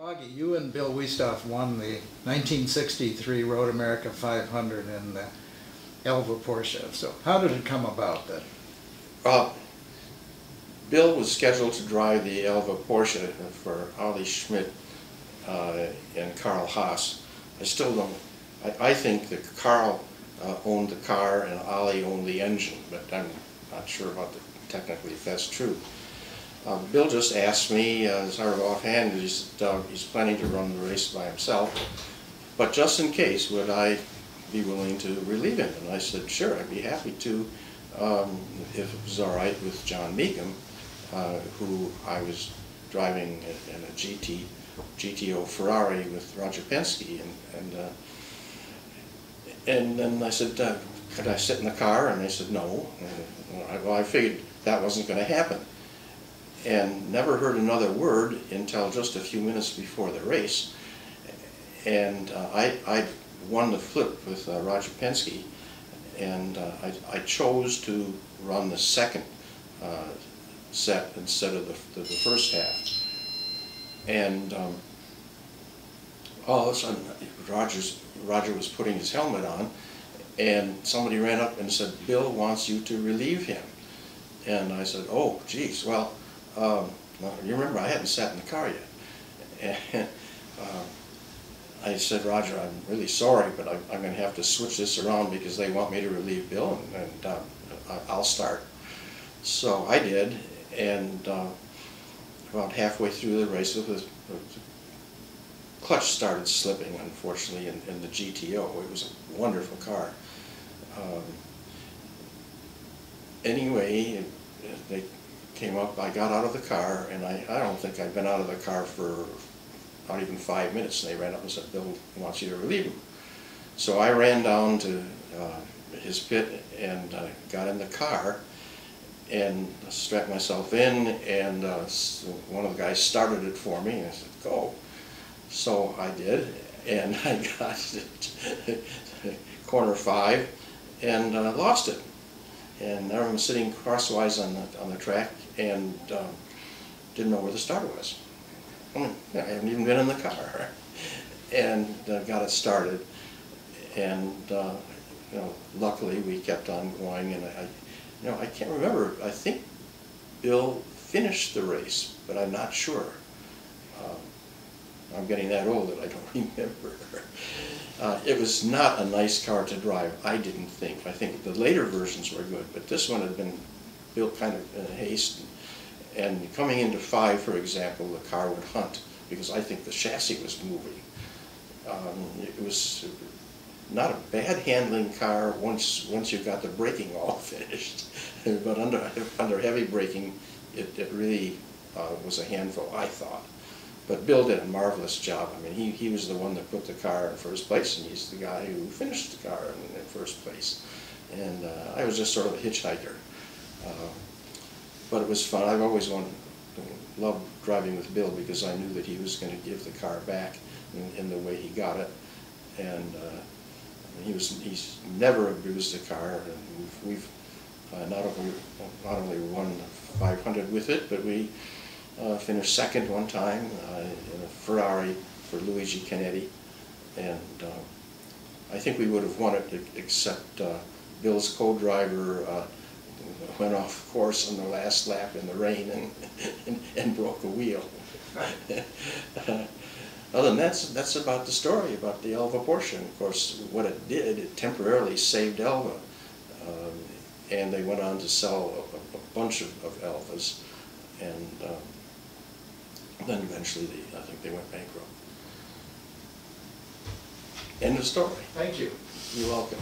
Augie, you and Bill Wiestoff won the 1963 Road America 500 in the Elva Porsche. So how did it come about then? Bill was scheduled to drive the Elva Porsche for Ollie Schmidt and Carl Haas. I still don't. I think that Carl owned the car and Ollie owned the engine, but I'm not sure about technically if that's true. Bill just asked me, sort of offhand, he's planning to run the race by himself, but just in case, would I be willing to relieve him? And I said, sure, I'd be happy to, if it was all right with John Meekum, who I was driving in a GTO Ferrari with Roger Penske, and then I said, could I sit in the car? And they said no. Well, I figured that wasn't going to happen, and never heard another word until just a few minutes before the race. And I won the flip with Roger Penske, and I chose to run the second set instead of the first half. And all of a sudden, Roger was putting his helmet on, and somebody ran up and said, "Bill wants you to relieve him." And I said, "Oh, geez, well, you remember I hadn't sat in the car yet." And I said, "Roger, I'm really sorry, but I'm going to have to switch this around because they want me to relieve Bill, and I'll start." So I did, and about halfway through the race, the clutch started slipping, unfortunately, in the GTO. It was a wonderful car. Anyway, they came up, I got out of the car, and I don't think I'd been out of the car for not even 5 minutes, and they ran up and said, "Bill wants you to relieve him." So I ran down to his pit and got in the car and strapped myself in, and one of the guys started it for me, and I said, "Go." So I did, and I got corner 5 and lost it. And I was sitting crosswise on the track and didn't know where the starter was. I haven't even been in the car, and got it started. And luckily we kept on going. And I can't remember. I think Bill finished the race, but I'm not sure. I'm getting that old that I don't remember. It was not a nice car to drive, I didn't think. I think the later versions were good, but this one had been built kind of in haste. And coming into 5, for example, the car would hunt because I think the chassis was moving. It was not a bad handling car once you got the braking all finished, but under heavy braking, it really was a handful, I thought. But Bill did a marvelous job. I mean, he was the one that put the car in first place, and he's the guy who finished the car in first place. And I was just sort of a hitchhiker. But it was fun. I've always loved driving with Bill because I knew that he was going to give the car back in the way he got it. And he's never abused the car. And we've not only won 500 with it, but we finished second one time in a Ferrari for Luigi Canetti, and I think we would have won it except Bill's co-driver went off course on the last lap in the rain and broke a wheel. Other than that's about the story about the Elva Porsche. And of course, what it did, it temporarily saved Elva, and they went on to sell a bunch of Elvas, and then eventually I think they went bankrupt. End of story. Thank you. You're welcome.